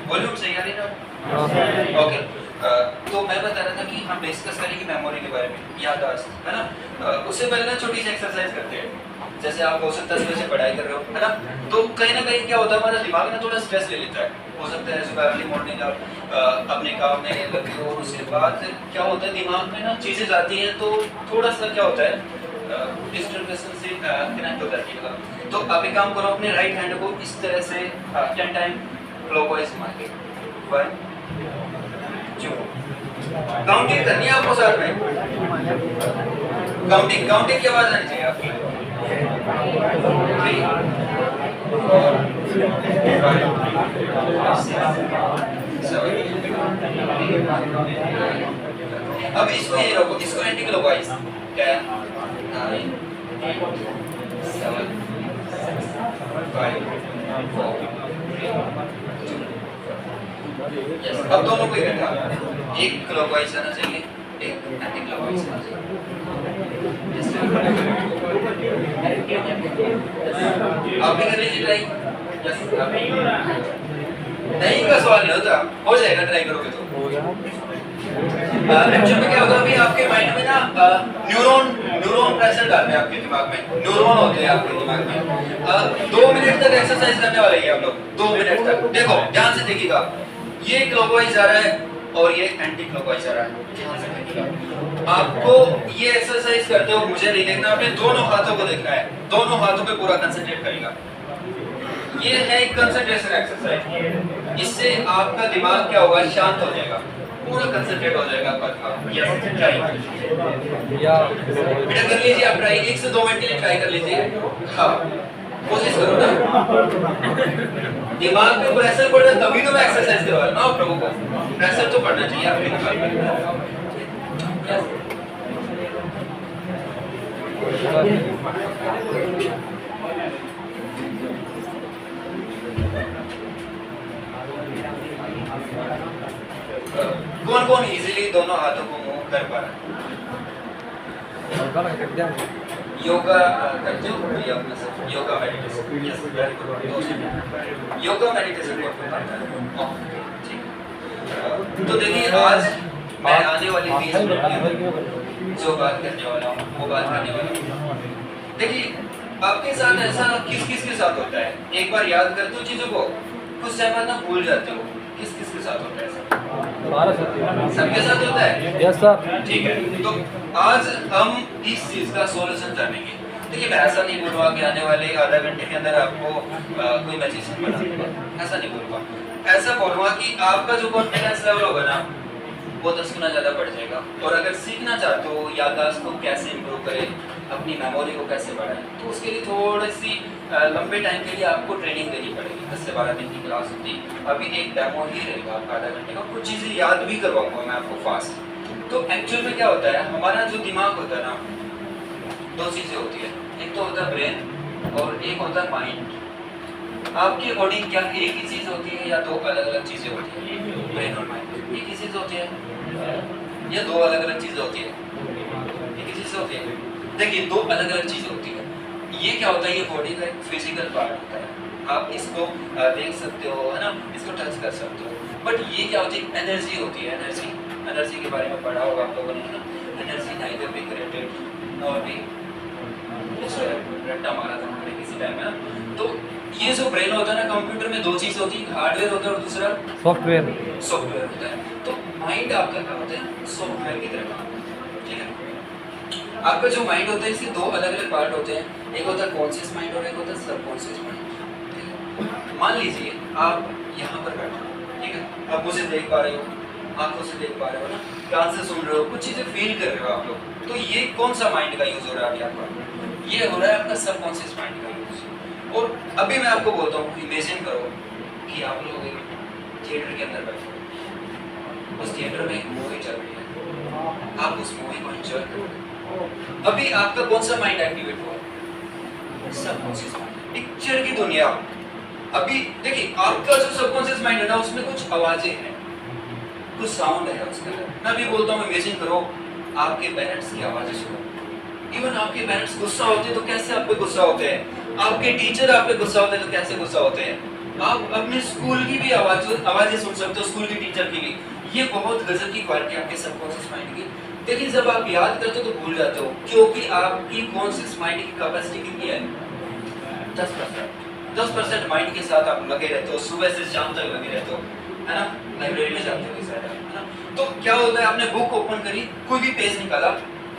Volume सही आ रही है ना? ओके। तो मैं बता रहा था कि हम डिस्कस करेंगे मेमोरी के बारे में, याददाश्त, है ना? उससे पहले ना छोटी सी एक्सरसाइज करते हैं। जैसे आप हो सकता है सुबह से पढ़ाई कर रहे हो, है ना? तो कहीं ना कहीं क्या होता है, हमारा दिमाग ना थोड़ा स्ट्रेस ले लेता है। हो सकता है सुबह अर्ली मॉर्निंग आप अपने काम में लगे हो, उसके बाद क्या होता है दिमाग में ना चीज़ें जाती हैं, तो थोड़ा सा क्या होता है डिस्ट्रैक्शन से कनेक्ट हो जाती है। तो आप एक काम करो, अपने राइट हैंड को इस तरह से 10 टाइम क्लॉकवाइज घुमा के 1 2 काउंटिंग करनी है आपको साथ में। काउंटिंग काउंटिंग की आवाज आनी चाहिए आपकी। 3 4 5 6 7। अब इसको ये रखो, इसको एंटी क्लॉकवाइज 10 9 8 7 5 4 3 2। अब दोनों को इकट्ठा, एक क्लॉकवाइज आना चाहिए, एक एंटी क्लॉकवाइज आना चाहिए। आप भी कर लीजिए ट्राई। नहीं का सवाल नहीं होता, हो जाएगा ट्राई करोगे तो। एक्चुअली में क्या होगा, अभी आपके माइंड में ना न्यूरॉन प्रेजेंट आते हैं आपके दिमाग में, न्यूरॉन होते हैं आपके दिमाग में। 2 मिनट तक एक्सरसाइज करने वाले हैं आप लोग, 2 मिनट तक। देखो ध्यान से देखिएगा, ये क्लॉकवाइज आ रहा है और ये एंटी क्लॉकवाइज आ रहा है। ध्यान से देखिएगा, आपको ये एक्सरसाइज करते हो मुझे नहीं देखना, आपने दोनों हाथों को देखना है, दोनों हाथों पे पूरा कंसंट्रेट करेगा। ये है एक कंसंट्रेशन एक्सरसाइज, इससे आपका दिमाग क्या होगा, शांत हो जाएगा, पूरा कंसंट्रेट हो जाएगा आपका दिमाग। यस ट्राई बेटा कर लीजिए आप ट्राई, 1 से 2 मिनट के लिए ट्राई कर लीजिए। हाँ कोशिश करो ना, दिमाग पे प्रेशर पड़ रहा है तभी तो मैं एक्सरसाइज करवा रहा हूं आप लोगों को, प्रेशर तो पड़ना चाहिए आपके दिमाग पे। कौन कौन इजीली दोनों हाथों को मूव कर पा रहा है? योगा करते हो या अपना सब yoga meditation? Yes very good. Yoga meditation ठीक। तो देखिए आज मैं आने वाली 20 मिनट जो बात करने वाला हूँ वो बात करने वाला हूँ। देखिए आपके साथ ऐसा किस किस के साथ होता है, एक बार याद करते हो चीजों को, कुछ समय बाद ना भूल जाते हो, किस किस के साथ होता है ऐसा? सबके साथ होता है। Yes sir. ठीक है, तो आज हम इस चीज का सॉल्यूशन जानेंगे। देखिए मैं ऐसा नहीं बोलूँगा कि आने वाले आधा घंटे के अंदर आपको कोई मैजिशियन बना दूंगा, ऐसा नहीं बोलूँगा। ऐसा बोलूँगा कि आपका जो कॉन्फिडेंस लेवल होगा ना वो 10 गुना ज़्यादा बढ़ जाएगा। और अगर सीखना चाहते हो याददाश्त को कैसे इम्प्रूव करें, अपनी मेमोरी को कैसे बढ़ाएं, तो उसके लिए थोड़ी सी लंबे टाइम के लिए आपको ट्रेनिंग देनी पड़ेगी। 10 से 12 दिन की क्लास होती है, अभी एक डेमो ही रहेगा आपका आधा घंटे का, कुछ चीज़ें याद भी करवाऊंगा मैं आपको फास्ट। तो एक्चुअल में क्या होता है, हमारा जो दिमाग होता है ना, 2 चीज़ें होती है, एक तो होता है ब्रेन और एक होता है माइंड। आपके अकॉर्डिंग क्या एक ही चीज़ होती है या 2 अलग अलग चीज़ें होती है? ब्रेन और माइंड एक ही चीज़ होती है या 2 अलग अलग चीज़ें होती है? एक ही चीज़ होती है। देखिए 2 अलग अलग चीज़ें होती है। ये क्या होता है, ये बॉडी का एक फिजिकल पार्ट होता है, आप इसको देख सकते हो, है ना, इसको टच कर सकते हो। बट ये क्या होती है, एनर्जी होती है। एनर्जी के बारे में पढ़ा होगा आप लोगों ने, energy neither be created nor be रट्टा मारा था हमने किसी टाइम, है ना। तो ये जो ब्रेन होता है ना, कंप्यूटर में 2 चीज़ होती है, हार्डवेयर होता है और दूसरा सॉफ्टवेयर होता है। तो माइंड आपका क्या होता है, सॉफ्टवेयर की तरह काम, ठीक है। आपका जो माइंड होता है इसके 2 अलग अलग पार्ट होते हैं, एक होता है कॉन्शियस माइंड और एक होता है सबकॉन्शियस माइंड। मान लीजिए आप यहाँ पर बैठे हो, ठीक है, आप मुझे देख पा रहे हो, आंखों से देख पा रहे हो ना, कान से सुन रहे हो, कुछ चीज़ें फील कर रहे हो आप लोग। तो ये कौन सा माइंड का यूज़ हो रहा है अभी आपका? ये हो रहा है आपका सबकॉन्शियस माइंड का यूज़। और अभी मैं आपको बोलता हूँ, इमेजिन करो कि आप लोग एक थिएटर के अंदर बैठे हो, उस थिएटर में एक मूवी चल रही है, आप उस मूवी को एंजॉय करोगे। अभी आपका कौन सा माइंड एक्टिवेट हुआ? सबकॉन्शियस माइंड, पिक्चर की दुनिया। अभी देखिए आपका जो सबकॉन्शियस माइंड है ना, उसमें कुछ आवाजें हैं, कुछ साउंड है उसके अंदर। मैं भी बोलता हूँ इमेजिन करो आपके पेरेंट्स की आवाजें सुनो। इवन आपके पेरेंट्स गुस्सा होते हैं तो कैसे आप पे गुस्सा होते हैं, आपके टीचर आप पे गुस्सा होते हैं तो कैसे गुस्सा होते हैं। आप अपने स्कूल की भी आवाजें सुन सकते हो, स्कूल की टीचर की भी। ये बहुत गजब की क्वालिटी आपके सबकॉन्शियस माइंड की। लेकिन जब आप याद करते हो तो भूल जाते हो, क्योंकि आपकी कॉन्शियस माइंड की कैपेसिटी कितनी है? 10%। 10% माइंड के साथ आप लगे रहते हो, सुबह से शाम तक लगे रहते हो, है ना? लाइब्रेरी में जाते हो, है ना? तो क्या होता है, आपने बुक ओपन करी, कोई भी पेज निकाला,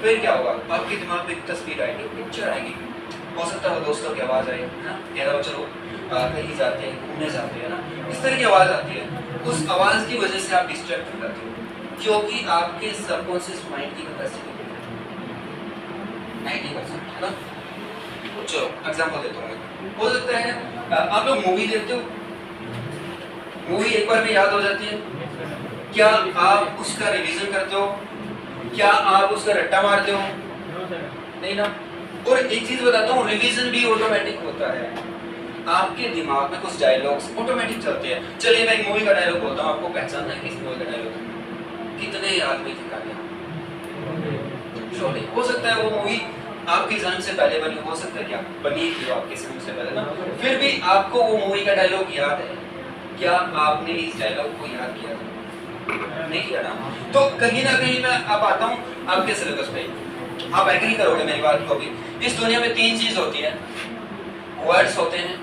फिर क्या होगा? आपके दिमाग में एक तस्वीर आएगी, पिक्चर आएगी, हो सकता है दोस्तों की आवाज आए, है ना? कह रहा हो चलो कहीं जाते हैं, घूमने जाते हैं ना, इस तरह की आवाज आती है। उस आवाज की वजह से आप डिस्ट्रैक्ट हो जाते हो, क्योंकि आपके सबकॉन्शियस माइंड की कैपेसिटी 90% है ना। चलो एग्जांपल देता हूँ। हो सकता है आप लोग मूवी देखते हो, मूवी एक बार में याद हो जाती है, क्या आप उसका रिवीजन करते हो? क्या आप उसका रट्टा मारते हो? नहीं ना। और एक चीज बताता हूँ, रिवीजन भी ऑटोमेटिक होता है। आपके दिमाग में कुछ डायलॉग्स ऑटोमेटिक चलते हैं। चलिए मैं एक मूवी का डायलॉग बोलता हूँ, आपको पहचानना है किस मूवी का डायलॉग है? कितने आदमी थे कालिया? शोले। हो सकता है वो मूवी आपके जन्म से पहले बनी, हो सकता है क्या बनी थी आपके जन्म से पहले ना, फिर भी आपको वो मूवी का डायलॉग याद है। क्या आपने इस डायलॉग को याद किया? नहीं किया ना। तो कहीं ना कहीं मैं अब आता हूँ आपके सिलेबस पे, आप एग्री करोगे मेरी बात को भी। इस दुनिया में 3 चीज होती है, वर्ड्स होते हैं,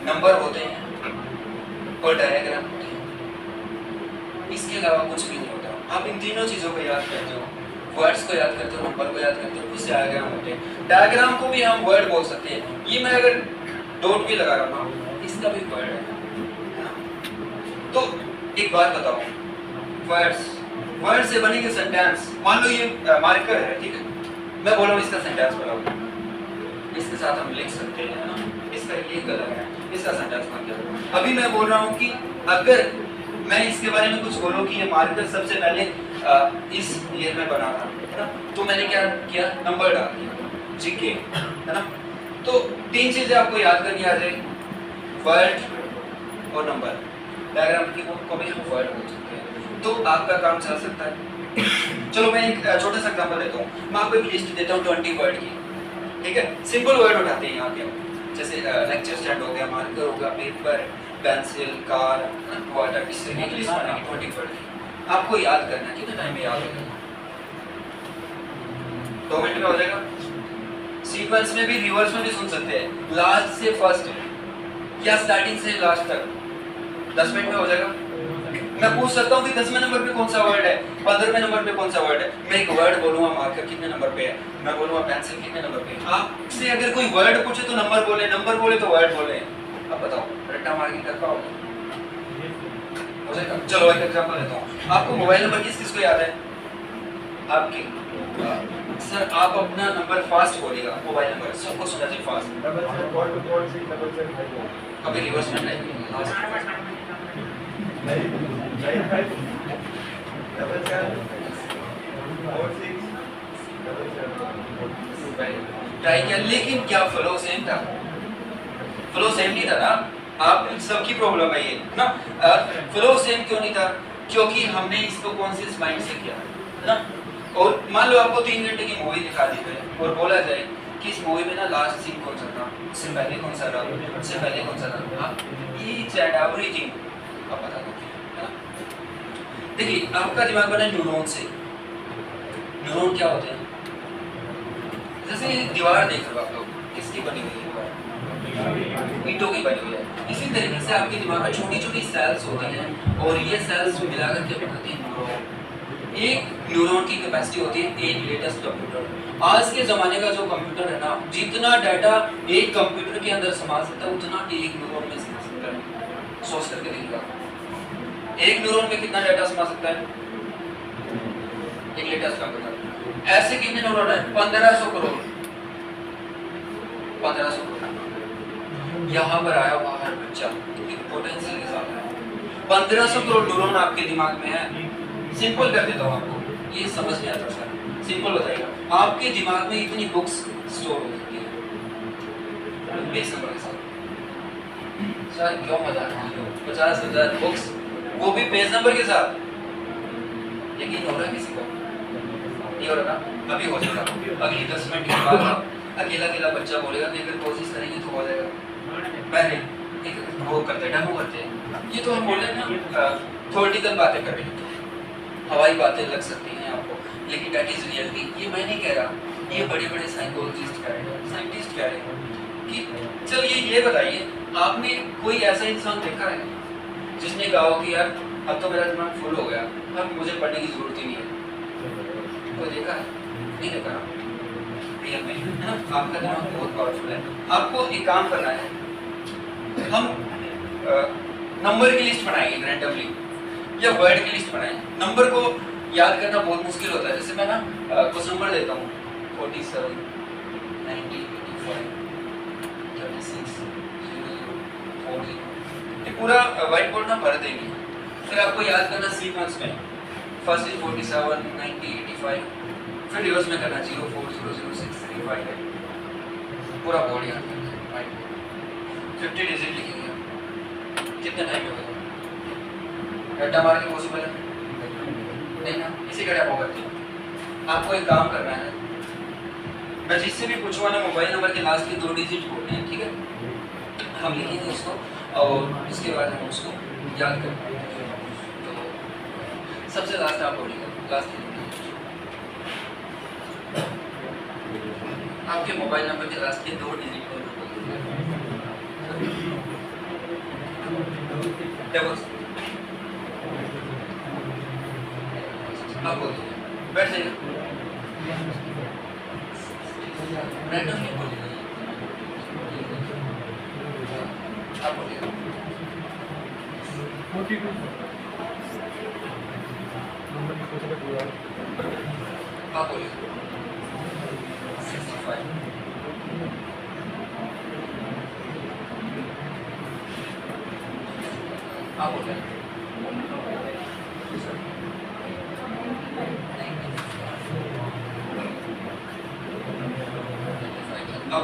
नंबर होते हैं और डायग्राम होते हैं। इसके अलावा कुछ भी नहीं होता। आप इन तीनों चीजों को याद करते हो, वर्ड्स को याद करते हो, नंबर को याद करते हो, कुछ डायग्राम होते हैं। डायग्राम को भी हम वर्ड बोल सकते हैं। ये मैं अगर डॉट भी लगा रहा हूँ, इसका भी वर्ड है ना। तो एक बात बताओ, वर्ड से बनेंगे सेंटेंस। मान लो ये मार्कर है, ठीक है, मैं बोल रहा हूँ इसका सेंटेंस बनाओ, इसके साथ हम लिख सकते हैं ना, इसका ये कलर है, इसका सेंटेंस बन गया। अभी मैं बोल रहा हूँ कि अगर मैं इसके बारे में कुछ बोलूँ कि ये मार्कर सबसे पहले इस ईयर में बना था, है ना, तो मैंने क्या किया? नंबर डाल दिया, जीके, है ना। तो 3 चीजें आपको याद करनी आ जाए, वर्ड और नंबर। डायग्राम की को भी हम वर्ड बोल सकते हैं, तो आपका काम चल सकता है। चलो मैं एक छोटा सा एग्जांपल देता हूँ। मैं आपको एक लिस्ट देता हूँ 20 वर्ड की, ठीक है। सिंपल वर्ड उठाते हैं यहाँ के, जैसे लेक्चर स्टैंड हो गया, मार्कर हो गया, पेपर, पेंसिल, कार, वाटर, इस तरह की लिस्ट बनाएंगे 20 वर्ड की। आपको याद करना है, कितने टाइम में याद होगा? 2 मिनट में हो जाएगा। सीक्वेंस में भी, रिवर्स में भी सुन सकते हैं, लास्ट से फर्स्ट या स्टार्टिंग से लास्ट तक 10 मिनट में हो जाएगा। मैं पूछ सकता हूँ कि 10वें नंबर पे कौन सा वर्ड है, 15वें नंबर पे कौन सा वर्ड है। मैं एक वर्ड बोलूंगा, मार्कर कितने नंबर पे है, मैं बोलूंगा पेंसिल कितने नंबर पे है। आपसे अगर कोई वर्ड पूछे तो नंबर बोले, नंबर बोले तो वर्ड बोले। अब बताओ रट्टा मार के कर पाओगे? हो जाएगा। चलो एक एग्जांपल देता हूँ। आपको मोबाइल नंबर किस किस को याद है? आपके सर, आप अपना नंबर फास्ट बोलिएगा, मोबाइल नंबर सबको सुना चाहिए फास्ट। अभी रिवर्स में ट्राई किया, लेकिन क्या फ्लो सेम था? फ्लो सेम नहीं था ना। आप सबकी प्रॉब्लम है ये ना। फ्लो सेम क्यों नहीं था? क्योंकि हमने इसको कॉन्शियस माइंड से किया ना। और मान लो आपको 3 घंटे की मूवी दिखा दी जाए और बोला जाए कि इस मूवी में ना लास्ट सीन कौन सा था, उससे पहले कौन सा था, उससे पहले कौन सा था, आप ईच एंड एवरीथिंग आप बता दोगे, है ना। देखिए आपका दिमाग बना है न्यूरॉन से। न्यूरॉन क्या होते हैं? जैसे दीवार देख रहे हो आप लोग, किसकी बनी हुई है दीवार? ईंटों की बनी हुई है। इसी तरीके से आपके दिमाग में छोटी छोटी सेल्स होती हैं और ये सेल्स मिलाकर के बनाते हैं न्यूरॉन। एक न्यूरॉन की कैपेसिटी होती है एक लेटेस्ट कंप्यूटर। आज के ज़माने का जो कंप्यूटर है ना, जितना डाटा एक कंप्यूटर के अंदर समा सकता है उतना एक न्यूरॉन में समा सकता है। सोच करके देखिएगा, एक न्यूरॉन में कितना डाटा समा सकता है एक लेटेस्ट कंप्यूटर। ऐसे कितने न्यूरॉन है? 1500 करोड़। 1500 करोड़। यहाँ पर आया बाहर बच्चा, पोटेंशियल के साथ है। 1500 करोड़ न्यूरॉन आपके दिमाग में है। सिंपल कर देता हूँ आपको, ये समझ में आता है। सिंपल बताइएगा, आपके दिमाग में इतनी बुक्स स्टोर हो सकती है पेज नंबर के साथ। सर क्यों मजाक कर रहे हो? 50,000 बुक्स, वो भी पेज नंबर के साथ। यकीन हो रहा है किसी को? नहीं हो रहा ना? अभी हो जाएगा। अगली 10 मिनट के बाद अकेला अकेला बच्चा बोलेगा कि अगर कोशिश करेंगे तो हो जाएगा। पहले एक वो करते हैं, डेमो करते हैं। ये तो हम बोल रहे हैं ना थ्योरेटिकल बातें कर रहे हैं, हवाई बातें लग सकती हैं आपको, लेकिन दैट इज रियलिटी। ये मैं नहीं कह रहा, ये बड़े बड़े साइकोलॉजिस्ट कह रहे हैं, साइंटिस्ट कह रहे हैं कि चलिए ये बताइए, आपने कोई ऐसा इंसान देखा है जिसने कहा हो कि यार अब तो मेरा दिमाग फुल हो गया, अब मुझे पढ़ने की जरूरत ही नहीं है? कोई देखा है? नहीं देखा रियल में, है ना? आपका दिमाग बहुत पावरफुल है। आपको एक काम करना है, हम नंबर की लिस्ट बनाएंगे रैंडमली या वर्ड की लिस्ट बनाएं। नंबर को याद करना बहुत मुश्किल होता है। जैसे मैं ना कुछ नंबर देता हूँ 47, 90, 85, 36, 00, 40, ये पूरा व्हाइट बोर्ड ना भर देंगे। फिर आपको याद करना सीक्वेंस में, फर्स्ट इज 47, 90, 85, फिर रिवर्स में करना 04, 006, 35, पूरा बोर्ड याद करना है व्हाइट बोर्ड। 50 डिजिट लिखेंगे, कितने टाइम में होगा? रट्टा मार के पॉसिबल है नहीं ना, इसी का डेमो करते हैं। आपको एक काम करना है, मैं जिससे भी पूछूंगा ना मोबाइल नंबर के लास्ट के 2 डिजिट बोलने हैं, ठीक है? हम लिखेंगे उसको और इसके बाद हम उसको याद करेंगे। तो सबसे लास्ट आप बोलिएगा, लास्ट आपके मोबाइल नंबर के लास्ट के 2 डिजिट को आप बोलिए, बैठ जाइए, रैंडम नहीं बोलिएगा, आप बोलिएगा। आप बोलिए 65, आप बोलिए आप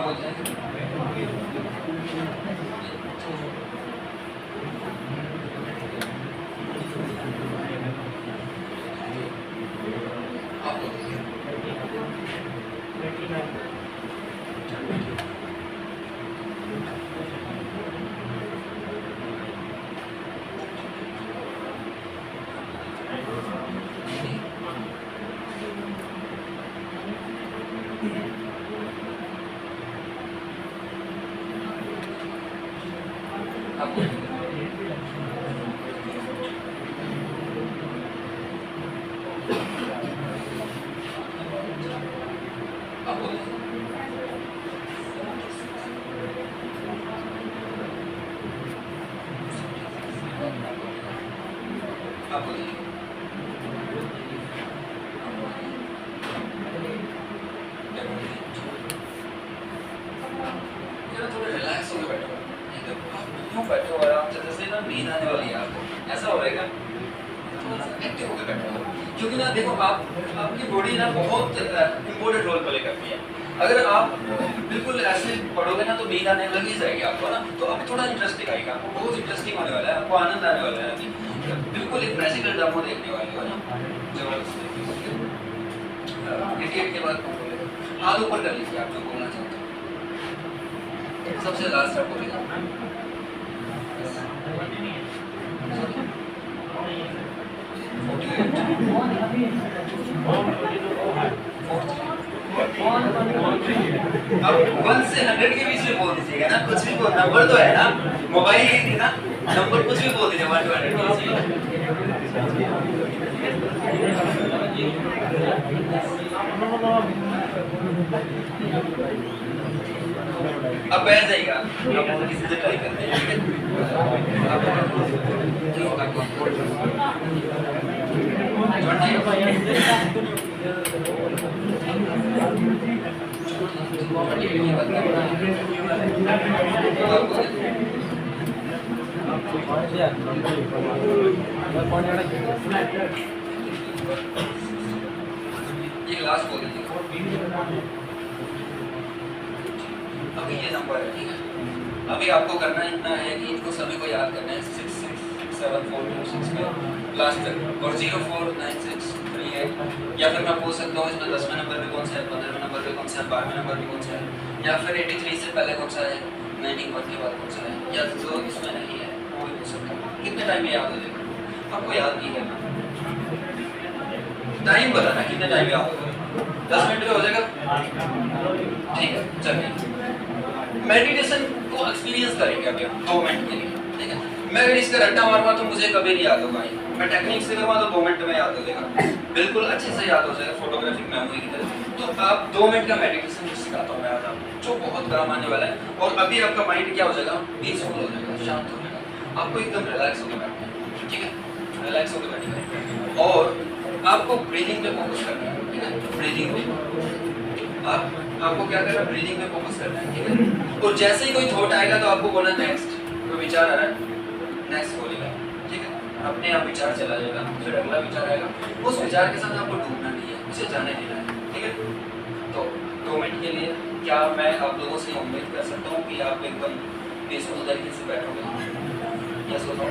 बोलिए क्योंकि ना देखो आपकी बॉडी ना बहुत इम्पोर्टेंट रोल प्ले करती है। अगर आप बिल्कुल ऐसे पढ़ोगे ना तो नींद आने लग ही जाएगी आपको ना, तो अब थोड़ा इंटरेस्ट दिखाएगा, आपको बहुत इंटरेस्टिंग होने वाला है, आपको आनंद आने वाला है, बिल्कुल एक मैजिकल डेमो देखने वाले हो ना, जबरदस्त। के बाद हाथ ऊपर कर लीजिए, आप जो बोलना चाहते हो। सबसे लास्ट आप बोलेगा अब 1 से 100 के बीच में बोल दीजिएगा ना, कुछ भी बोल, नंबर तो है ना, मोबाइल ही थी ना, नंबर कुछ भी बोल दीजिए 1 to 100। अब बैठ जाएगा, अब किसी से ट्राई करते हैं, ठीक है? ये लास्ट बोल दीजिए। अभी ये नंबर है, ठीक है? अभी आपको करना इतना है कि इनको सभी को याद करना है 6 6 7 4 2 6 में लास्ट तक, और 0 4 9 6 3 8, या फिर मैं पूछ सकता हूँ इसमें 10वें नंबर पे कौन सा है, 15वें नंबर पे कौन सा है, 12वें नंबर पे कौन सा है, या फिर 83 से पहले कौन सा है, 91 के बाद कौन सा है, या जो इसमें नहीं है टाइम में याद हो जाएगा? आपको याद नहीं करना, टाइम बताना कितने टाइम में याद होगा। 10 मिनट में हो जाएगा, ठीक है। चलिए मेडिटेशन को एक्सपीरियंस करेंगे अभी हम 2 मिनट के लिए, ठीक है। मैं अगर इसका रट्टा मारूंगा तो मुझे कभी नहीं याद होगा, मैं टेक्निक से करूँगा तो 2 मिनट में याद हो जाएगा, बिल्कुल अच्छे से याद हो जाएगा, फोटोग्राफिक मेमोरी की तरह। तो आप 2 मिनट का मेडिटेशन सिखाता हूँ मैं आज आपको, जो बहुत काम आने वाला है। और अभी आपका माइंड क्या हो जाएगा, पीसफुल हो जाएगा, शांत हो जाएगा, आपको एकदम रिलैक्स होकर बैठना है, ठीक है, रिलैक्स होकर बैठना है। और आपको ब्रीदिंग पे फोकस करना है, ठीक है, ब्रीदिंग पे आपको क्या करना है, ब्रीदिंग पे फोकस करना है, ठीक है। और जैसे ही कोई थॉट आएगा तो आपको बोलना नेक्स्ट, कोई विचार आ रहा है नेक्स्ट बोलेगा, ठीक है, अपने आप विचार चला जाएगा, फिर अगला विचार आएगा, उस विचार के साथ आपको डूबना नहीं है, उसे जाने देना है, ठीक है। तो 2 मिनट के लिए क्या मैं आप लोगों से उम्मीद कर सकता हूँ कि आप एकदम पीसफुल तरीके से बैठोगे? यस और नो?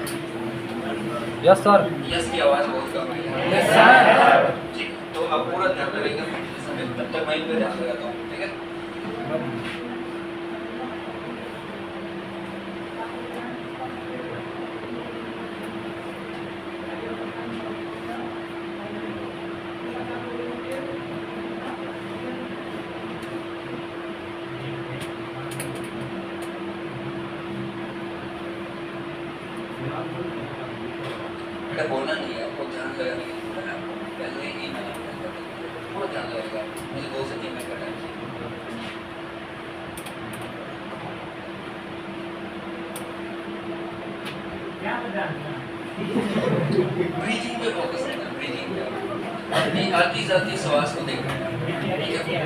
Yes sir. यस की आवाज़ बहुत कम है, यस सर। ठीक है। तो आप पूरा ध्यान रखिएगा, तब तक मैं इन पे ध्यान लगाता हूँ, ठीक है। बेटा बोलना नहीं है, आपको ध्यान लगाने की पहले ही मैंने पूरा ध्यान लगेगा, मुझे 2 से 3 मिनट का टाइम चाहिए। ब्रीथिंग पे फोकस करना, ब्रीथिंग पे अपनी आती जाती श्वास को देखना है, ठीक है।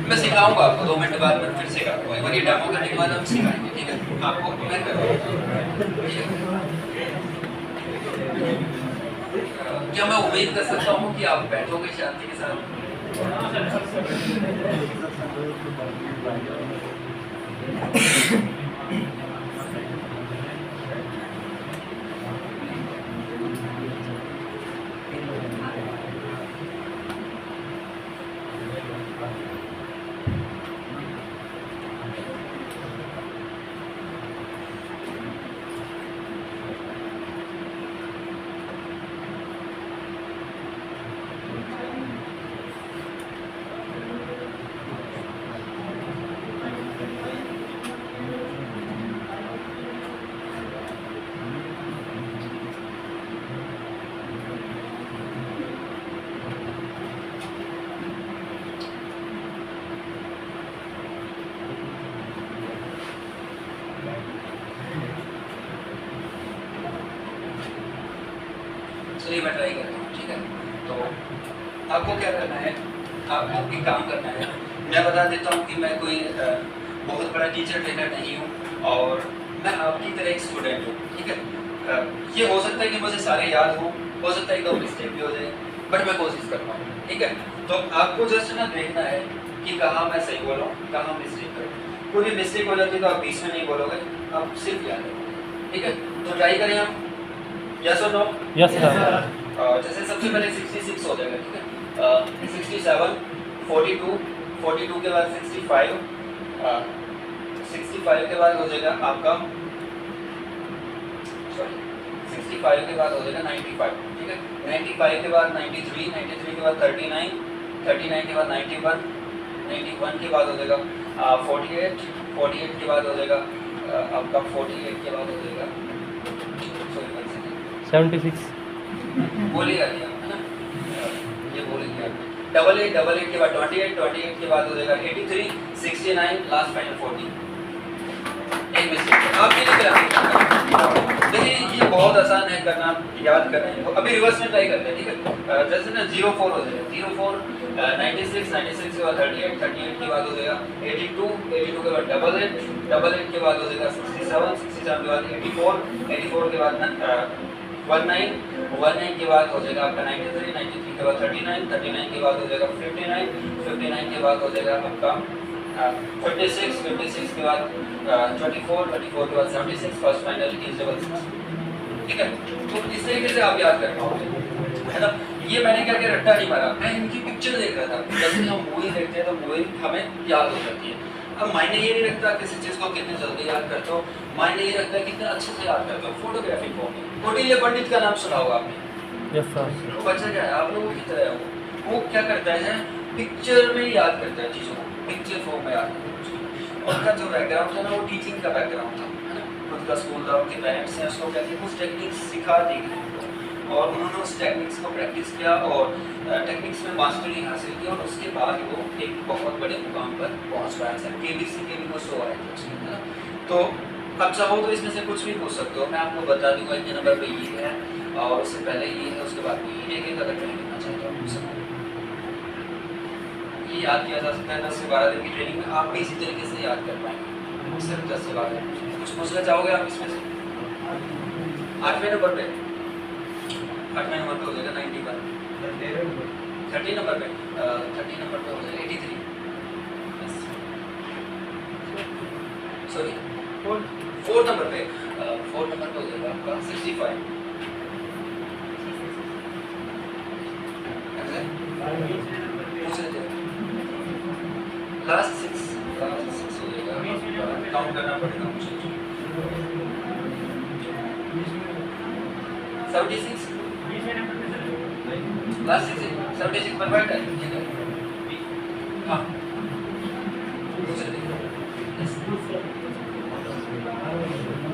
मैं सिखाऊंगा आपको 2 मिनट बाद, मैं फिर सिखाऊंगा, एक बार ये डेमो करने के बाद हम सिखाएंगे, ठीक है, आपको मैं करूँगा, ठीक है। क्या मैं उम्मीद कर सकता हूँ कि आप बैठोगे शांति के साथ? चलिए मैं ट्राई करता हूँ, ठीक है। तो आपको क्या करना है, आपको एक काम करना है, मैं बता देता हूँ कि मैं कोई बहुत बड़ा टीचर ट्रेनर नहीं हूँ और मैं आपकी तरह एक स्टूडेंट हूँ, ठीक है। ये हो सकता है कि मुझे सारे याद हो सकता है एकदम मिस्टेक भी हो जाए, बट मैं कोशिश करता हूँ, ठीक है। तो आपको जस्ट ना देखना है कि कहाँ मैं सही बोल रहा हूँ, कहाँ मिस्टेक करूँ। कोई भी मिस्टेक हो जाती है तो आप बीच में नहीं बोलोगे, आप सिर्फ याद रखोगे, ठीक है। तो ट्राई करें हम, यस और नो? Yes sir. जैसे सबसे पहले 66 हो जाएगा, ठीक है। 67, 42, 42 के बाद 65, 65 के बाद हो जाएगा आपका, सॉरी 65 के बाद हो जाएगा 95, ठीक है। 95 के बाद 93, 93 के बाद 39, 39 के बाद 91, 91 के बाद हो जाएगा 48, 48 के बाद हो जाएगा आपका 48 के बाद हो जाएगा 76 बोलिएगा क्या, है ना, ये बोलेंगे आप। 88 के बाद 28 के बाद हो जाएगा 83, 69, लास्ट फाइनल 40। एक मिस्टेक आप ये नहीं करेंगे, देखिए ये बहुत आसान है करना, याद करना है। अभी रिवर्स में ट्राई करते हैं, ठीक है। जैसे ना 04 हो जाएगा, 04, 96, 96 के बाद 38, 38 के बाद हो जाएगा 82, 82 के बाद 88, 88 के बाद हो जाएगा 67, 67 के बाद 84, 84 के बाद 19, 19 के बाद हो जाएगा आपका 93, 93 के बाद 39, 39 के बाद हो जाएगा 59, 59 के बाद हो जाएगा आपका 56, 56 के बाद 24, 24 के बाद 76, फर्स्ट फाइनल इज 66, ठीक है। तो इस तरीके से आप याद कर पाओगे, है ना। ये मैंने क्या रट्टा नहीं मारा, मैं इनकी पिक्चर देख रहा था। जब भी हम मूवी देखते हैं तो मूवी हमें याद हो जाती है। अब मायने ये नहीं रखता किसी चीज़ को कितनी जल्दी याद करते हो, मायने ये रखता है कितने अच्छे से याद करते हो। फोटोग्राफी फॉर्म में कौटिल्य पंडित का नाम सुना होगा आपने। Yes sir. वो बच्चा क्या है, आप लोगों की तरह है, वो क्या करता है, पिक्चर में याद करता है चीज़ों को, पिक्चर फॉर्म में याद करता है। उनका जो बैकग्राउंड था ना, वो टीचिंग का बैकग्राउंड था, है ना। खुद का स्कूल था, उनके पेरेंट्स ने उसको क्या किया, कुछ टेक्निक्स सिखा दी और उन्होंने उस टेक्निक्स को प्रैक्टिस किया और टेक्निक्स में मास्टरी हासिल की और उसके बाद वो एक बहुत बड़े मुकाम पर पहुंच पाया। सर केबीसी के भी वो शो आए थे उसमें, है ना। तो अब चाहो तो इसमें से कुछ भी पूछ सकते हो, मैं आपको बता दूंगा इतने नंबर पे ये है और उससे पहले ये है, उसके बाद ये एक एक अगर ट्रेनिंग करना चाहते हो पूछ सकते हो। ये याद किया जा सकता है 10 से 12 दिन की ट्रेनिंग में, आप भी इसी तरीके से याद कर पाएंगे, सिर्फ 10 से 12 दिन। कुछ पूछना चाहोगे आप इसमें से? 8वें नंबर पे, 8वें नंबर पे हो जाएगा 91, 30 नंबर पे 30 नंबर पे हो जाएगा 83, सॉरी 4 नंबर पे 4 नंबर पे हो जाएगा आपका 65। पूछ रहे थे लास्ट 6 हो जाएगा, काउंट करना पड़ेगा मुझे। 76 लास्ट 6 76 परफेक्ट है। हाँ पूछ रहे थे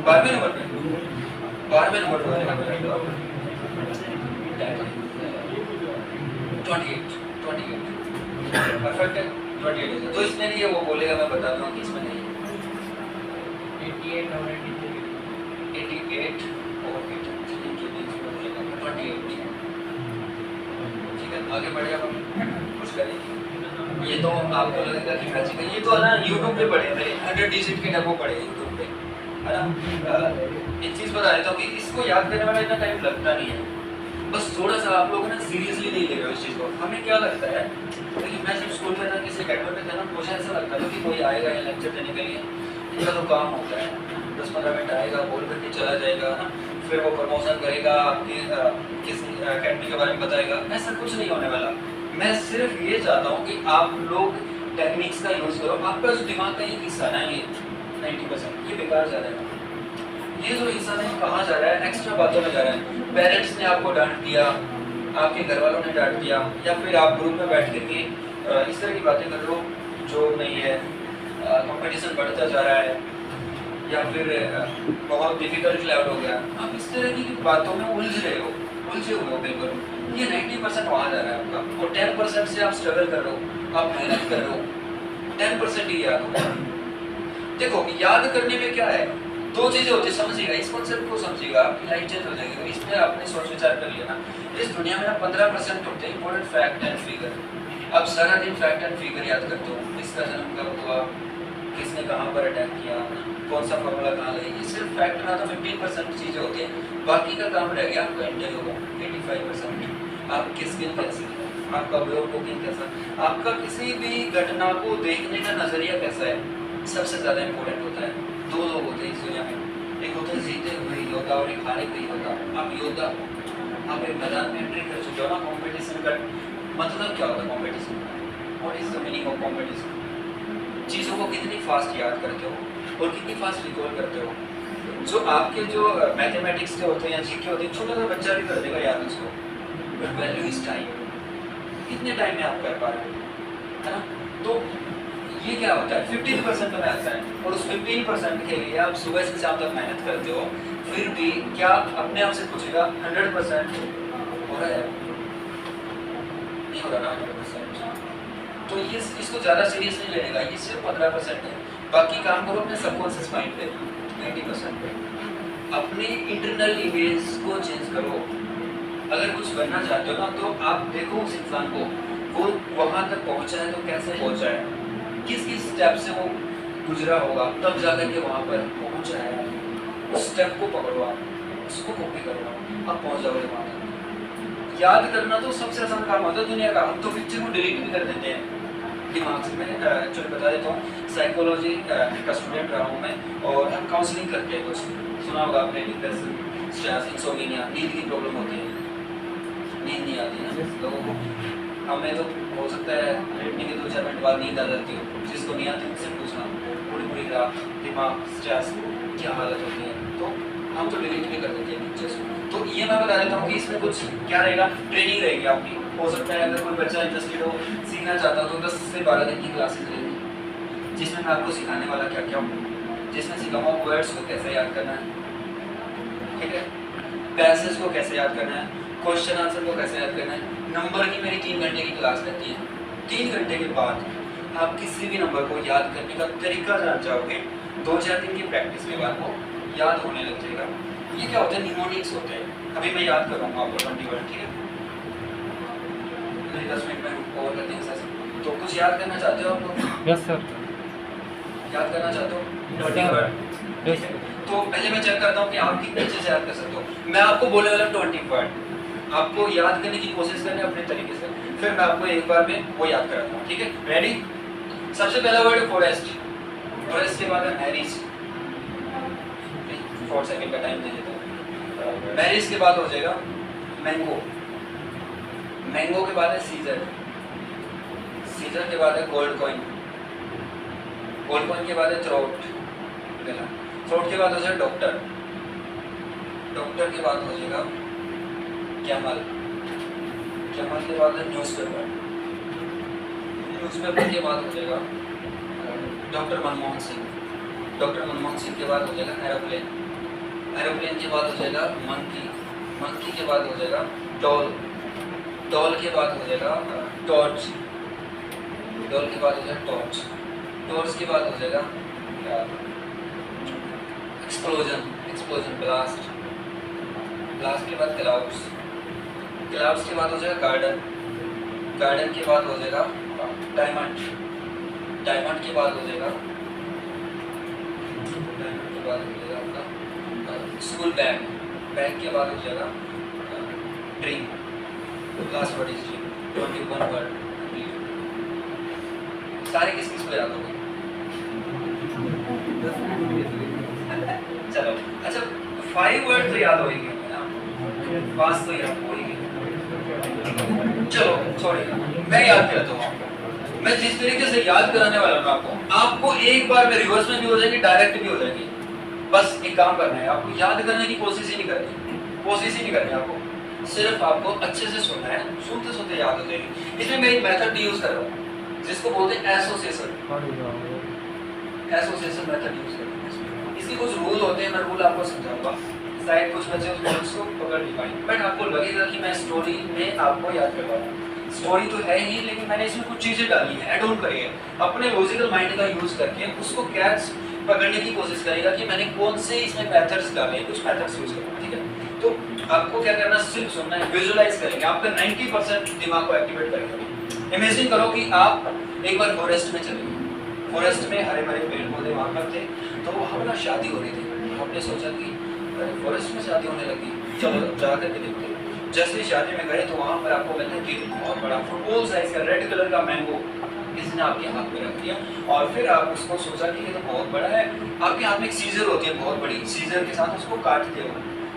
12वें नंबर पे, 12वें नंबर पे 28 परफेक्ट है, 28 है। तो इसमें नहीं है, वो बोलेगा, मैं बता दूंगा कि इसमें नहीं है। 88 और 28, ठीक है। आगे बढ़े अब हम कुछ करें। ये तो आपको लगेगा कि मैजिक है, ये तो है ना यूट्यूब पे पढ़े थे, 100 डिजिट के डब्बो पढ़े यूट्यूब पे, है ना। एक चीज़ बता देता हूँ कि इसको याद करने वाला इतना टाइम लगता नहीं है, बस थोड़ा सा आप लोग ना सीरियसली नहीं ले रहे हो इस चीज़ को। हमें क्या लगता है, लेकिन मैं जब स्कूल में था, किसी अकेडमी में था ना, मुझे ऐसा लगता था कि कोई आएगा या लेक्चर देने के लिए, इनका तो काम होता है 10-15 मिनट आएगा, बोल करके चला जाएगा ना, फिर वो प्रमोशन करेगा, आपकी किसी अकेडमी के बारे में बताएगा। ऐसा कुछ नहीं होने वाला। मैं सिर्फ ये चाहता हूँ कि आप लोग टेक्निक्स का यूज़ करो। आपका जो दिमाग का ये हिस्सा ना, ये 90% ये बेकार जा रहा है। ये जो हिस्सा नहीं कहाँ जा रहा है, एक्स्ट्रा बातों में जा रहा है। पेरेंट्स ने आपको डांट दिया, आपके घर वालों ने डांट दिया, या फिर आप ग्रुप में बैठ करके इस तरह की बातें कर लो जो नहीं है, कंपटीशन बढ़ता जा रहा है, या फिर बहुत डिफिकल्ट लेवल हो गया, आप इस तरह की बातों में उलझे हुए हो बिल्कुल। ये 90% वहाँ जा रहा है आपका, और 10% से आप स्ट्रगल कर रहे हो, आप मेहनत कर रहे हो, 10% ही याद होगा। देखो याद करने में क्या है, दो चीजें होती है, समझिएगा इस कॉन्सेप्ट को, समझिएगा आपकी लाइफ चेंज हो जाएगी। इसमें आपने सोच विचार कर लिया ना, इस दुनिया में 15% होते हैं इंपॉर्टेंट फैक्ट एंड फिगर। अब सारा दिन फैक्ट एंड फिगर याद करते हो, किसका जन्म कब हुआ, किसने कहाँ पर अटैक किया, कौन सा फॉर्मूला कहाँ लगे, ये सिर्फ फैक्ट ना तो 15% चीज़ें होती हैं। बाकी का काम रह गया आपका इंटरव्यू का 85%। आपकी स्किल कैसी है, आपका वे ऑफ टॉकिंग कैसा, आपका किसी भी घटना को देखने का नज़रिया कैसा है, सबसे ज़्यादा इंपॉर्टेंट होता है। दो लोग होते हैं इस दुनिया में, एक होते हैं जीते हुए योद्धा और एक हारे हुए योद्धा। आप योद्धा, आप एक मैदान में एंट्री कर चुके हो ना। कॉम्पिटिशन का मतलब क्या होता है, competition, what is the meaning of competition? चीज़ों को कितनी फास्ट याद करते हो और कितनी फास्ट रिकॉल करते हो। जो आपके जो मैथमेटिक्स के होते हैं या जीके होते हैं, छोटा सा बच्चा भी कर देगा याद उसको, बट वैल्यू इज टाइम। कितने टाइम में आप कर पा रहे हो, है ना। तो ये क्या होता है, 15% में आता है, और उस 15% के लिए आप सुबह से शाम तक मेहनत करते हो, फिर भी क्या अपने आप से पूछेगा 100% हो रहा है, नहीं हो रहा ना 100%। तो ये इसको ज़्यादा सीरियस नहीं लेगा, ये सिर्फ 15% है। बाकी काम करो अपने सबकॉन्शियस माइंड पे 90% पे। अपने इंटरनल इमेज को चेंज करो। अगर कुछ बनना चाहते हो ना, तो आप देखो उस इंसान को, वो वहाँ तक पहुँचा है तो कैसे पहुँचा है, किस किस स्टेप से वो गुजरा होगा, तब जाकर के वहाँ पर पहुँचा है। उस स्टेप को पकड़ो, आप उसको कॉपी करो, आप पहुँच जाओगे वहाँ तक। याद करना तो सबसे आसान काम होता है दुनिया का। हम तो पिक्चर को डिलीट भी कर देते हैं दिमाग से। मैं एक्चुअली बता देता हूँ, साइकोलॉजी का स्टूडेंट रहा हूँ मैं, और हम काउंसलिंग करते हैं। कुछ सुना होगा आपने, डिप्रेशन, इंसोमिनिया, नींद की प्रॉब्लम होती है, नींद नहीं आती ना लोगों को, हमें तो हो सकता है लेटने के 2-4 मिनट बाद नींद आ जाती हो, जिसको नहीं आती उनसे पूछना, पूरी रात दिमाग स्ट्रेस क्या हालत होती है, तो हम तो डिलीट भी कर देते हैं पिक्चर्स को। तो ये मैं बता देता हूँ कि इसमें कुछ क्या रहेगा, ट्रेनिंग रहेगी आपकी। हो सकता है अगर कोई बच्चा इंटरेस्टेड हो, सीखना चाहता हो, तो 10 से 12 दिन की क्लासेस रहेगी, जिसमें मैं आपको सिखाने वाला क्या क्या हूँ, जिसमें सिखाऊंगा वर्ड्स को कैसे याद करना है, ठीक है, पैसेज को कैसे याद करना है, क्वेश्चन आंसर को कैसे याद करना है। नंबर की मेरी 3 घंटे की क्लास रहती है। 3 घंटे के बाद आप किसी भी नंबर को याद करने का तरीका जान जाओगे। 2-4 दिन की प्रैक्टिस के बाद वो याद होने लग जाएगा। ये क्या होता है, निमोनिक्स होते हैं। अभी मैं याद करूँगा आपको 20 वर्ड, ठीक है, मेरी 10 मिनट में ओवर कर देंगे सर। तो कुछ याद करना चाहते हो आप लोग? Yes sir. याद करना चाहते हो 20 वर्ड? यस। तो पहले मैं चेक करता हूँ कि आप कितने अच्छे से याद कर सकते हो। मैं आपको बोलने वाला 20 वर्ड, आपको याद करने की कोशिश करनी है अपने तरीके से, फिर मैं आपको एक बार में वो याद कराता हूँ, ठीक है। रेडी? सबसे पहला वर्ड है फॉरेस्ट। फॉरेस्ट के बाद है मैरिज। 4 सेकंड का टाइम दे देता हूँ। मैरिज के बाद हो जाएगा मैंगो। मैंगो के बाद है सीजर। सीजर के बाद है गोल्ड कॉइन। गोल्ड कॉइन के बाद है थ्रोट। थ्रोट के बाद हो जाएगा डॉक्टर। डॉक्टर के बाद हो जाएगा कैमल। कैमल के बाद है न्यूज़पेपर। न्यूज़पेपर के बाद हो जाएगा डॉक्टर मनमोहन सिंह। डॉक्टर मनमोहन सिंह के बाद हो जाएगा एरोप्लेन। एरोप्लेन के बाद हो जाएगा मंकी। मंकी के बाद हो जाएगा डॉल। डॉल के बाद हो जाएगा टॉर्च। डॉल के बाद हो जाएगा टॉर्च। टॉर्च के बाद हो जाएगा एक्सप्लोजन। Explosion blast. ब्लास्ट के बाद क्लाउड्स। क्लाउड्स के बाद हो जाएगा गार्डन। गार्डन के बाद हो जाएगा डायमंड। डायमंड के बाद हो जाएगा आपका स्कूल बैग। बैग के बाद हो जाएगा dream. Last word is dream. 21 word. सारे किस किस को याद हो गए? चलो अच्छा, 5 वर्ड तो याद होंगे ना, 5 तो याद होंगे। चलो छोड़िए, मैं याद करता हूँ आपको। मैं जिस तरीके से याद कराने वाला हूँ आपको एक बार में रिवर्स में भी हो जाएगी, डायरेक्ट भी हो जाएगी। बस एक काम करना है, आपको याद करने की कोशिश ही नहीं करनी, कोशिश ही नहीं करनी आपको, सिर्फ आपको अच्छे से सुनना है, सुनते सुनते याद हो जाएगी। इसमें मैं एक मेथड यूज कर रहा हूँ जिसको बोलते हैं एसोसिएशन। एसोसिएशन मेथड यूज कर रहा हूँ। इसके कुछ रूल होते हैं, मैं रूल आपको समझाऊंगा, शायद कुछ बच्चे उस रूल्स को पकड़ नहीं पाएंगे, बट आपको लगेगा कि मैं स्टोरी में आपको याद करवा रहा हूँ। स्टोरी तो है ही, लेकिन मैंने इसमें कुछ चीजें डाली है, ऐड ऑन करी है। अपने लॉजिकल माइंड का यूज करके उसको कैच पकड़ने की कोशिश करेगा कि मैंने कौन से इसमें मेथड्स डाले, कुछ मेथड्स यूज करूँगा, ठीक है। तो आपको क्या करना, सिर्फ सुनना है, विजुअलाइज करेंगे, आपका 90% दिमाग को एक्टिवेट करेगा। इमेजिन करो कि आप एक बार फॉरेस्ट में चले गए, फॉरेस्ट में हरे भरे पेड़ पौधे वहाँ पर थे, तो वहाँ पर शादी हो रही थी। आपने सोचा कि फॉरेस्ट में शादी होने लगी, चलो जा करके देखते हैं। जैसे शादी में गए तो वहाँ पर आपको मिलता है कि बहुत बड़ा फुटबॉल साइज का रेड कलर का मैंगो किसने आपके हाथ में रख दिया, और फिर आप उसको सोचा कि ये तो बहुत बड़ा है। आपके हाथ में एक सीजर होती है बहुत बड़ी, सीजर के साथ उसको काटते हो,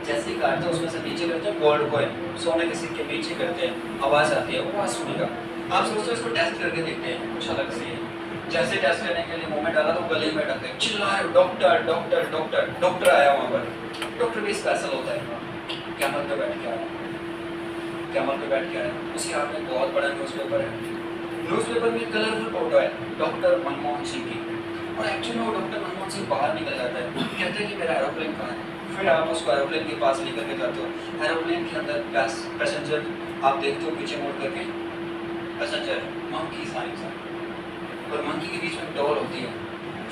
जैसे ही काटते हो उसमें से नीचे करते हैं गोल्ड कॉइन, सोने के सिक्के नीचे करते हैं, आवाज़ आती है, वो आवाज़ सुनेगा। आप सोचते हो इसको टेस्ट करके देखते हैं कुछ अलग से। जैसे टेस्ट करने के लिए मुंह में डाला तो गले में डालते, चिल्लाए डॉक्टर डॉक्टर डॉक्टर। डॉक्टर आया वहाँ पर, डॉक्टर भी स्पेशल होता है, कैमल पे बैठ के आया, कैमल पे बैठ के आया, उसके हाथ में बहुत बड़ा न्यूज़पेपर है। न्यूज़पेपर में कलरफुल फोटो है डॉक्टर मनमोहन सिंह की, और एक्चुअली में वो डॉक्टर मनमोहन सिंह बाहर निकल जाता है, कहते हैं कि मेरा एरोप्लेन कहाँ है। फिर आप उसको एरोप्लेन के पास लेकर के जाते हो, एरोप्लेन के अंदर पैसेंजर आप देखते हो पीछे मुड़ करके, पैसेंजर मंकी साइंस, और मंकी के बीच में डॉल होती है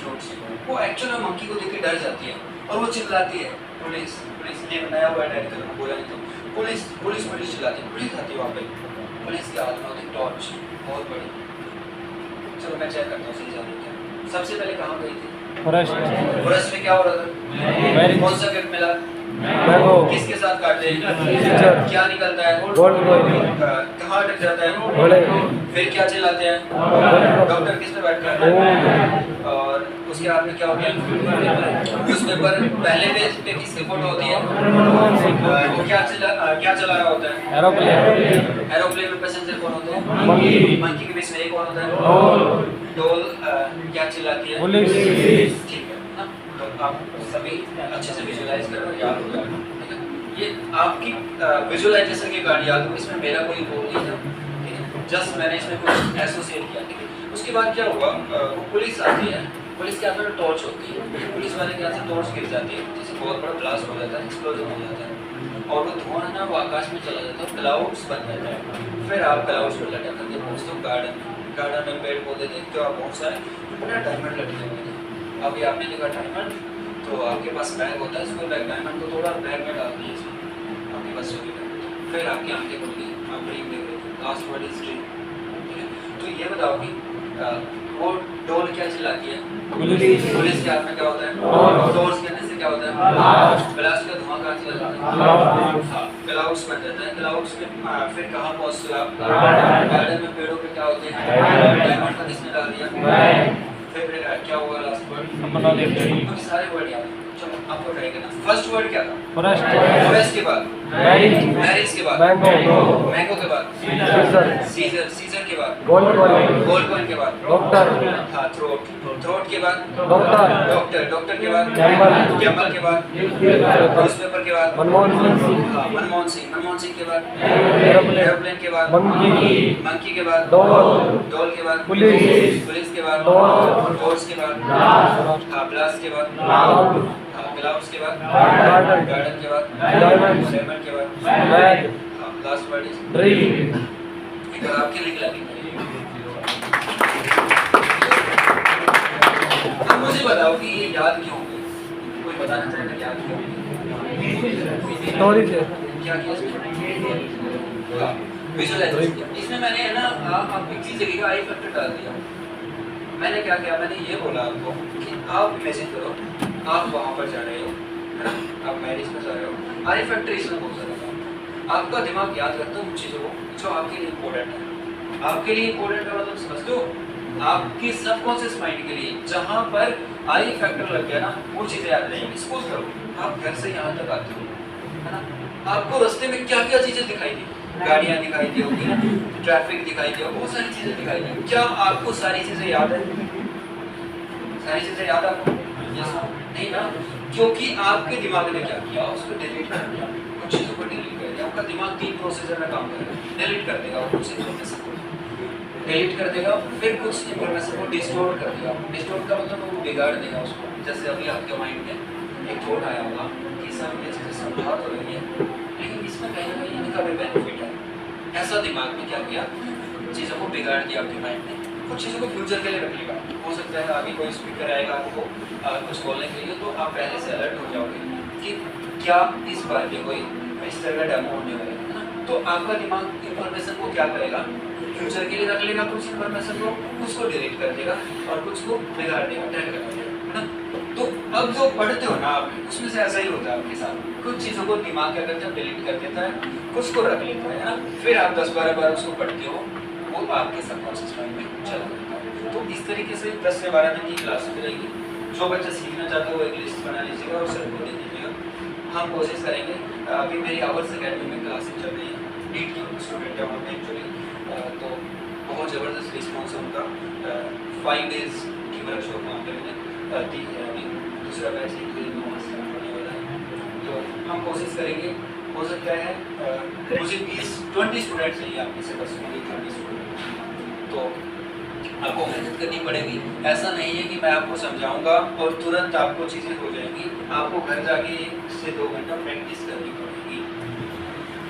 छोटी सी, वो एक्चुअल में मंकी को देख के डर जाती है और वो चिल्लाती है पुलिस पुलिस। ये नया वर्ड ऐड करना बोला नहीं तो, पुलिस पुलिस पुलिस चिल्लाती है। पुलिस आती है वहाँ पे, पुलिस के हाथ में होती है टॉर्च बहुत बड़ी। चलो मैं चेक करता हूँ सही जाने क्या। सबसे पहले कहाँ गई थी? फॉरेस्ट। फॉरेस्ट में क्या हो रहा था? कौन सा गिफ्ट मिला? मैंगो। किसके साथ काटते हैं? टीचर। क्या निकलता है? Gold coin. कहाँ अटक जाता है? घोड़े। फिर क्या चिल्लाते हैं? डॉक्टर किस पे बैठता है? और उसके हाथ में क्या होता है? न्यूज़पेपर। पहले पेज पे किसकी फोटो होती है? वो क्या चला रहा होता है? एरोप्लेन। एरोप्लेन में पैसेंजर कौन होते हैं? मंकी। मंकी के बीच में एक कौन होता है? डोल क्या चिल्लाती है? पुलिस। ठीक है ना? तो आप सभी अच्छे से विजुअलाइज करो, याद हो जाएगा, ठीक है? ये आपकी विजुअलाइजेशन के कारण याद हो, इसमें मेरा कोई रोल नहीं था, ठीक है? जस्ट मैंने इसमें कुछ एसोसिएट किया, ठीक है? उसके बाद क्या हुआ, वो पुलिस आती है, पुलिस के हाथ में टॉर्च होती है, पुलिस वाले के हाथ से टॉर्च गिर जाती है, जिससे बहुत बड़ा ब्लास्ट हो जाता है, एक्सप्लोजन हो जाता है, और वो धुआं है ना वो आकाश में चला जाता है, क्लाउड्स बन जाता है। फिर आप क्लाउड्स पर लटक करके पहुँचते हो गार्डन में, गार्डन में पेड़ पौधे देखते हो, आप बहुत सारे पूरा डायमंड लटके हुए थे। अभी आपने देखा डायमंड, तो आपके पास बैग होता है, स्कूल बैग, डायमंड को थोड़ा बैग में डाल दिए इसमें, आपके पास जो भी बैग, फिर आपकी आंखें खुल गई, आप ड्रीम देख रहे थे, लास्ट वर्ड इज ड्रीम, ठीक है? तो ये बताओ कि वो डोल क्या चिल्लाती है? पुलिस के हाथ में क्या होता है? टॉर्च करने से क्या होता है? ब्लास्ट का धुआं कहाँ चला जाता है? हाँ, क्लाउड्स बन जाता है, क्लाउड्स में फिर कहाँ पहुँचते हो आप? गार्डन में पेड़ों पे क्या होते हैं? डायमंड का किसने डाल दिया? फिर क्या हुआ लास्ट वर्ड? तो सारे वर्ड याद है, चलो आपको ट्राई करना। फर्स्ट वर्ड क्या था? फॉरेस्ट के बाद मैरिज के बाद मैंगो के बाद सीजर के बाद गोल्ड कॉइन के बाद डॉक्टर। हाँ, थ्रोट के बाद डॉक्टर के बाद कैमल के बाद न्यूज़पेपर के बाद मनमोहन सिंह के बाद एरोप्लेन के बाद मंकी के बाद डॉल के बाद पुलिस के बाद टॉर्च के बाद ब्लास्ट के बाद क्लाउड्स के बाद गार्डन के बाद डायमंड के बाद लास्ट वर्ड इज ड्रीम। एक बार आपके लिए क्लैपिंग करिए। अब मुझे बताओ कि ये याद क्यों हुई? कोई बताना चाहेगा याद क्यों हुई? स्टोरी से क्या किया? विजुअलाइजेशन। इसमें मैंने है ना आप एक चीज देखिएगा, आई फैक्टर डाल दिया। मैंने क्या किया, मैंने ये बोला आपको कि आप इमेजिन करो आप वहाँ पर जा रहे हो, है ना? आप मैरिज में जा रहे हो, आई फैक्टर इसमें बहुत ज़्यादा था। आपका दिमाग याद रखता है उन चीज़ों को जो आपके लिए इम्पोर्टेंट है। आपके लिए इम्पोर्टेंट का मतलब समझ लो, आपकी सबकॉन्शियस माइंड के लिए जहाँ पर आई फैक्टर लग गया ना, वो चीज़ें याद रहेंगी। सपोज करो आप घर से यहाँ तक आते हो, है ना? आपको रास्ते में क्या क्या चीज़ें दिखाई दी? गाड़ियाँ दिखाई दी होगी, ट्रैफिक दिखाई दी, बहुत सारी चीज़ें दिखाई दी। क्या आपको सारी चीज़ें याद है? सारी चीज़ें याद आपको? नहीं ना, क्योंकि आपके दिमाग ने क्या किया, उसको डिलीट कर दिया, कुछ चीज़ों को डिलीट कर दिया। आपका दिमाग 3 प्रोसेसर में काम करेगा, डिलीट कर देगा कुछ इन्फॉर्मेशन को, डिलीट कर देगा, फिर कुछ इन्फॉर्मेशन को डिस्टोर कर देगा। डिस्टोर का मतलब वो बिगाड़ देगा उसको। जैसे अभी आपके माइंड में एक थॉट आया होगा कि सब ये चीज़ें समझा तो रही है, लेकिन इसमें कहीं ना कहीं इनका भी बेनिफिट है। ऐसा दिमाग में क्या किया, चीज़ों को बिगाड़ दिया आपके माइंड ने। कुछ चीज़ों को फ्यूचर के लिए रख लेगा। हो सकता है आगे कोई स्पीकर आएगा आपको कुछ बोलने के लिए, तो आप पहले से अलर्ट हो जाओगे कि क्या इस बार में कोई इस तरह का डेमो होने वाला है ना? तो आपका दिमाग इंफॉर्मेशन को क्या करेगा, फ्यूचर के लिए रख लेगा कुछ इंफॉर्मेशन को, कुछ को डिलीट कर देगा और कुछ को बिगाड़ देगा, टैग कर देगा, है ना? तो अब जो पढ़ते हो ना आप, उसमें से ऐसा ही होता है आपके साथ। कुछ चीज़ों को दिमाग क्या करता है, डिलीट कर देता है, कुछ को रख लेता है ना? फिर आप 10-12 बार उसको पढ़ते हो, वो आपके सबकॉन्शियस माइंड में चला जाता है। तो इस तरीके से 10 से 12 दिन की क्लास मिलेगी। जो बच्चा सीखना चाहता है वो एक लिस्ट बना लीजिएगा और सर को दे दीजिएगा। हम कोशिश करेंगे, अभी मेरी आवर्स अकेडमी में क्लासेस चल रही हैं, नीट की स्टूडेंट है वहाँ पे एक्चुअली, तो बहुत ज़बरदस्त रिस्पॉन्स है उनका। 5 डेज़ की वर्कशॉप वहाँ पर मैंने दी है। अभी दूसरा बैच स्टार्ट होने वाला है, तो हम कोशिश करेंगे। हो सकता है मुझे 20 स्टूडेंट चाहिए आपके से, बस 20 स्टूडेंट, तो आपको मेहनत करनी पड़ेगी। ऐसा नहीं है कि मैं आपको समझाऊंगा और तुरंत आपको चीज़ें हो जाएंगी। आपको घर जाके 1 से 2 घंटा प्रैक्टिस करनी पड़ेगी।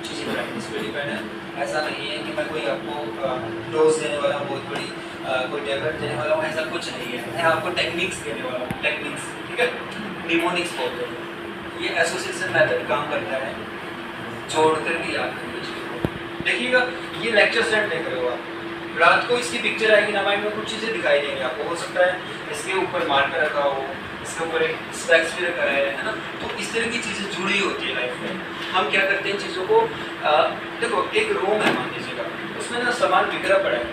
चीज़ें प्रैक्टिस पे डिपेंड है। ऐसा नहीं है कि मैं कोई आपको डोज देने वाला हूँ, बहुत बड़ी कोई टैबलेट देने वाला हूँ, ऐसा कुछ नहीं है। मैं आपको टेक्निक्स देने वाला हूँ, टेक्निक्स, ठीक है? निमोनिक्स बोलते हैं, ये एसोसिएशन मेथड काम करता है, जोड़ कर भी याद करिए। देखिएगा ये लेक्चर सेट देख रहे हो आप, रात को इसकी पिक्चर आएगी ना, माइंड में कुछ चीज़ें दिखाई देंगी आपको। हो सकता है इसके ऊपर मार्कर रखा हो, इसके ऊपर एक स्पेक्स भी रखा है ना? तो इस तरह की चीज़ें जुड़ी होती है लाइफ में। हम क्या करते हैं चीज़ों को, देखो एक रूम है मान लीजिएगा, उसमें ना सामान बिखरा पड़ा है,